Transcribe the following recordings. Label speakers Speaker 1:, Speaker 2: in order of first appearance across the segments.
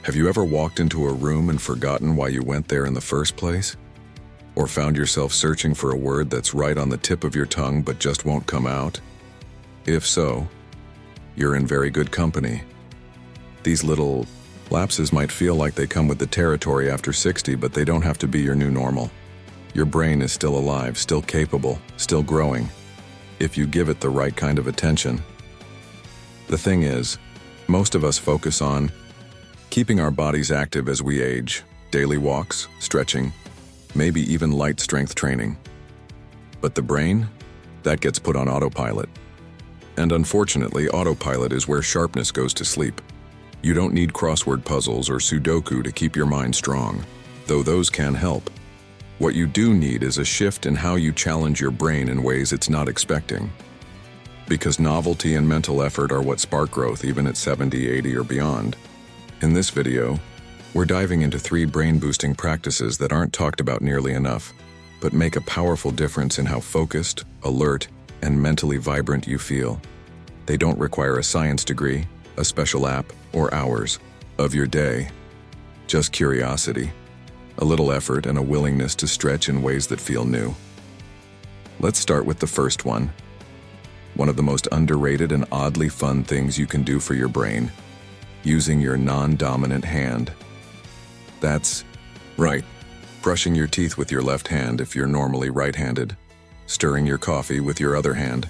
Speaker 1: Have you ever walked into a room and forgotten why you went there in the first place? Or found yourself searching for a word that's right on the tip of your tongue but just won't come out? If so, you're in very good company. These little lapses might feel like they come with the territory after 60, but they don't have to be your new normal. Your brain is still alive, still capable, still growing, if you give it the right kind of attention. The thing is, most of us focus on keeping our bodies active as we age, daily walks, stretching, maybe even light strength training. But the brain? That gets put on autopilot. And unfortunately, autopilot is where sharpness goes to sleep. You don't need crossword puzzles or Sudoku to keep your mind strong, though those can help. What you do need is a shift in how you challenge your brain in ways it's not expecting. Because novelty and mental effort are what spark growth even at 70, 80, or beyond. In this video, we're diving into 3 brain-boosting practices that aren't talked about nearly enough, but make a powerful difference in how focused, alert, and mentally vibrant you feel. They don't require a science degree, a special app, or hours of your day. Just curiosity, a little effort, and a willingness to stretch in ways that feel new. Let's start with the first one. One of the most underrated and oddly fun things you can do for your brain: using your non-dominant hand. That's right, brushing your teeth with your left hand if you're normally right-handed, stirring your coffee with your other hand,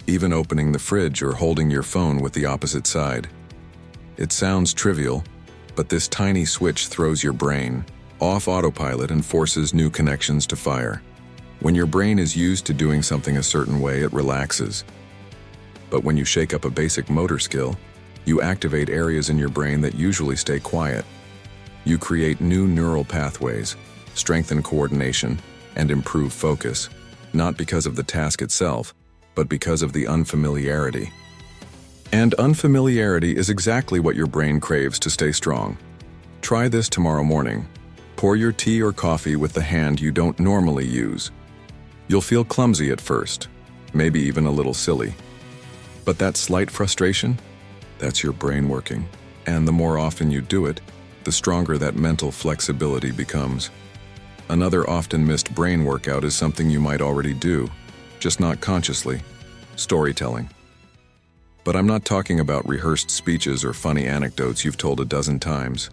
Speaker 1: even opening the fridge or holding your phone with the opposite side. It sounds trivial, but this tiny switch throws your brain off autopilot and forces new connections to fire. When your brain is used to doing something a certain way, it relaxes. But when you shake up a basic motor skill, you activate areas in your brain that usually stay quiet. You create new neural pathways, strengthen coordination, and improve focus, not because of the task itself, but because of the unfamiliarity. And unfamiliarity is exactly what your brain craves to stay strong. Try this tomorrow morning. Pour your tea or coffee with the hand you don't normally use. You'll feel clumsy at first, maybe even a little silly. But that slight frustration? That's your brain working. And the more often you do it, the stronger that mental flexibility becomes. Another often missed brain workout is something you might already do, just not consciously: storytelling. But I'm not talking about rehearsed speeches or funny anecdotes you've told a dozen times.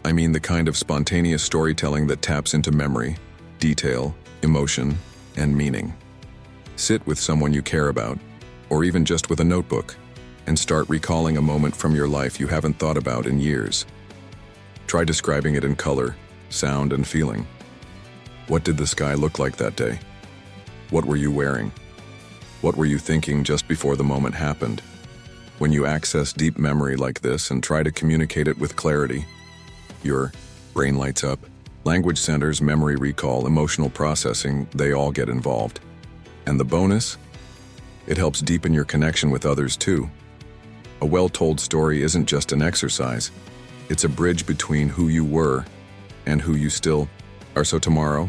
Speaker 1: I mean the kind of spontaneous storytelling that taps into memory, detail, emotion, and meaning. Sit with someone you care about, or even just with a notebook, and start recalling a moment from your life you haven't thought about in years. Try describing it in color, sound, and feeling. What did the sky look like that day? What were you wearing? What were you thinking just before the moment happened? When you access deep memory like this and try to communicate it with clarity, your brain lights up. Language centers, memory recall, emotional processing, they all get involved. And the bonus? It helps deepen your connection with others too. A well-told story isn't just an exercise. It's a bridge between who you were and who you still are. So tomorrow,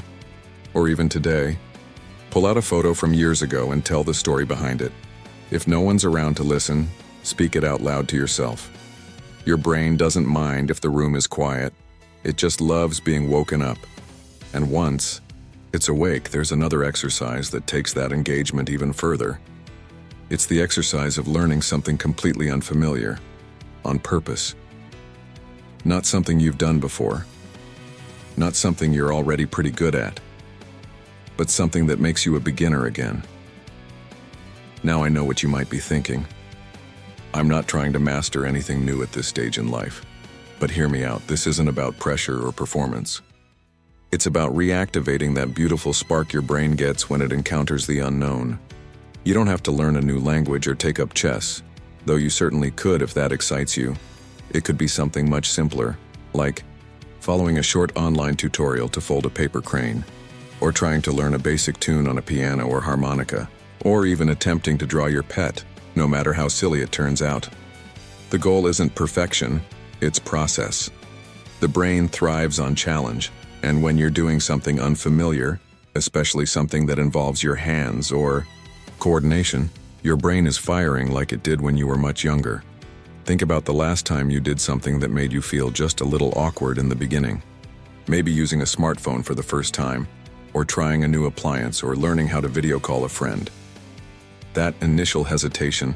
Speaker 1: or even today, pull out a photo from years ago and tell the story behind it. If no one's around to listen, speak it out loud to yourself. Your brain doesn't mind if the room is quiet. It just loves being woken up. And once it's awake, there's another exercise that takes that engagement even further. It's the exercise of learning something completely unfamiliar, on purpose. Not something you've done before. Not something you're already pretty good at. But something that makes you a beginner again. Now I know what you might be thinking. I'm not trying to master anything new at this stage in life. But hear me out, this isn't about pressure or performance. It's about reactivating that beautiful spark your brain gets when it encounters the unknown. You don't have to learn a new language or take up chess, though you certainly could if that excites you. It could be something much simpler, like following a short online tutorial to fold a paper crane, or trying to learn a basic tune on a piano or harmonica, or even attempting to draw your pet, no matter how silly it turns out. The goal isn't perfection, it's process. The brain thrives on challenge, and when you're doing something unfamiliar, especially something that involves your hands or coordination, your brain is firing like it did when you were much younger. Think about the last time you did something that made you feel just a little awkward in the beginning. Maybe using a smartphone for the first time, or trying a new appliance, or learning how to video call a friend. That initial hesitation,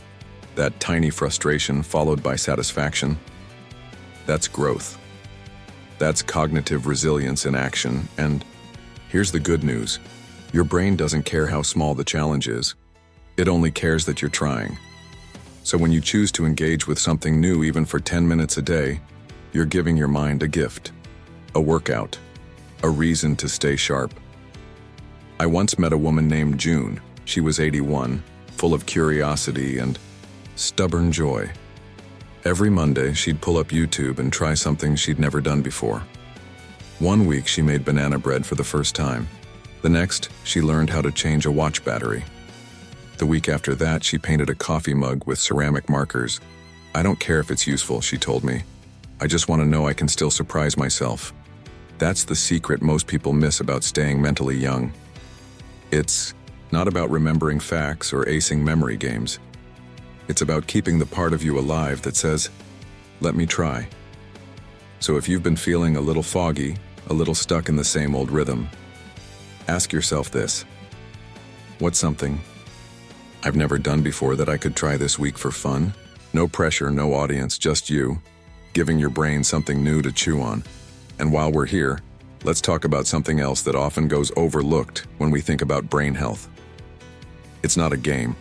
Speaker 1: that tiny frustration followed by satisfaction, that's growth. That's cognitive resilience in action, and here's the good news. Your brain doesn't care how small the challenge is. It only cares that you're trying. So when you choose to engage with something new even for 10 minutes a day, you're giving your mind a gift, a workout, a reason to stay sharp. I once met a woman named June. She was 81, full of curiosity and stubborn joy. Every Monday, she'd pull up YouTube and try something she'd never done before. One week, she made banana bread for the first time. The next, she learned how to change a watch battery. The week after that, she painted a coffee mug with ceramic markers. I don't care if it's useful, she told me. I just want to know I can still surprise myself. That's the secret most people miss about staying mentally young. It's not about remembering facts or acing memory games. It's about keeping the part of you alive that says, let me try. So if you've been feeling a little foggy, a little stuck in the same old rhythm, ask yourself this. What's something I've never done before that I could try this week for fun? No pressure, no audience, just you, giving your brain something new to chew on. And while we're here, let's talk about something else that often goes overlooked when we think about brain health. It's not a game.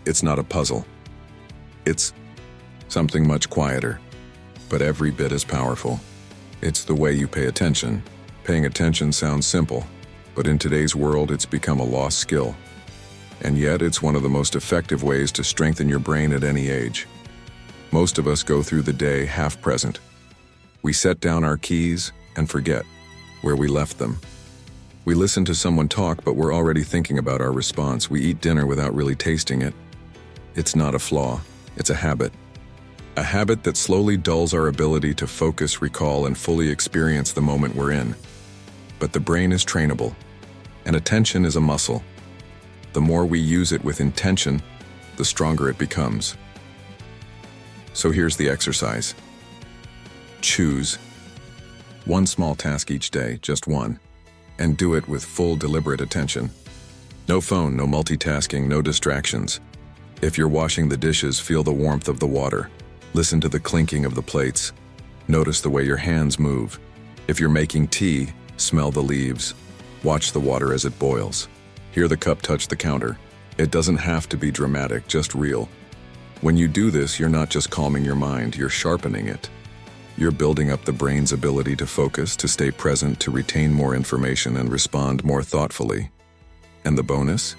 Speaker 1: It's not a puzzle. It's something much quieter, but every bit as powerful. It's the way you pay attention. Paying attention sounds simple, but in today's world, it's become a lost skill. And yet, it's one of the most effective ways to strengthen your brain at any age. Most of us go through the day half present. We set down our keys and forget where we left them. We listen to someone talk, but we're already thinking about our response. We eat dinner without really tasting it. It's not a flaw. It's a habit. A habit that slowly dulls our ability to focus, recall, and fully experience the moment we're in. But the brain is trainable, and attention is a muscle. The more we use it with intention, the stronger it becomes. So here's the exercise. Choose one small task each day, just one, and do it with full deliberate attention. No phone, no multitasking, no distractions. If you're washing the dishes, feel the warmth of the water. Listen to the clinking of the plates. Notice the way your hands move. If you're making tea, smell the leaves. Watch the water as it boils. Hear the cup touch the counter. It doesn't have to be dramatic, just real. When you do this, you're not just calming your mind, you're sharpening it. You're building up the brain's ability to focus, to stay present, to retain more information and respond more thoughtfully. And the bonus?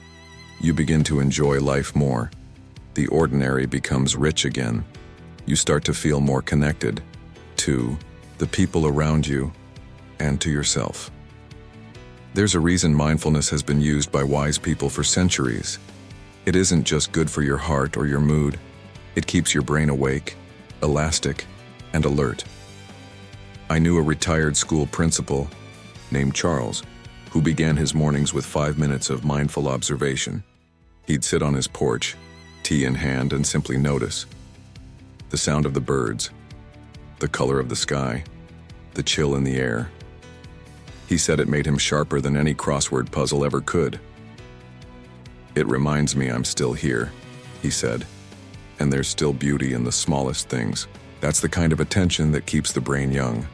Speaker 1: You begin to enjoy life more. The ordinary becomes rich again. You start to feel more connected to the people around you and to yourself. There's a reason mindfulness has been used by wise people for centuries. It isn't just good for your heart or your mood. It keeps your brain awake, elastic, and alert. I knew a retired school principal named Charles who began his mornings with 5 minutes of mindful observation. He'd sit on his porch, tea in hand, and simply notice the sound of the birds, the color of the sky, the chill in the air. He said it made him sharper than any crossword puzzle ever could. It reminds me I'm still here, he said, and there's still beauty in the smallest things. That's the kind of attention that keeps the brain young.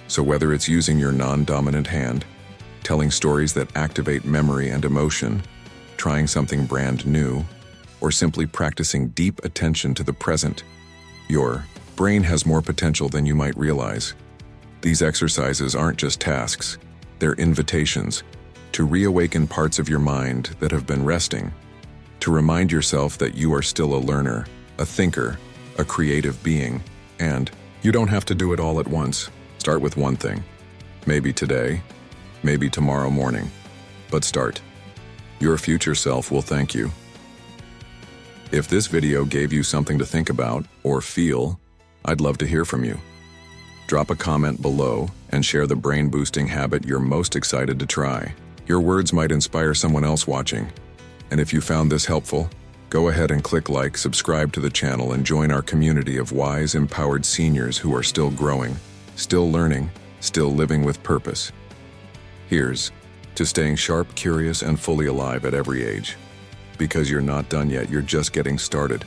Speaker 1: So whether it's using your non-dominant hand, telling stories that activate memory and emotion, trying something brand new, or simply practicing deep attention to the present, your brain has more potential than you might realize. These exercises aren't just tasks, they're invitations to reawaken parts of your mind that have been resting, to remind yourself that you are still a learner, a thinker, a creative being, and you don't have to do it all at once. Start with one thing. Maybe today, maybe tomorrow morning, but start. Your future self will thank you. If this video gave you something to think about or feel, I'd love to hear from you. Drop a comment below and share the brain-boosting habit you're most excited to try. Your words might inspire someone else watching. And if you found this helpful, Go ahead and click like, subscribe to the channel, and join our community of wise, empowered seniors who are still growing, still learning, still living with purpose. Here's to staying sharp, curious, and fully alive at every age. Because you're not done yet, you're just getting started.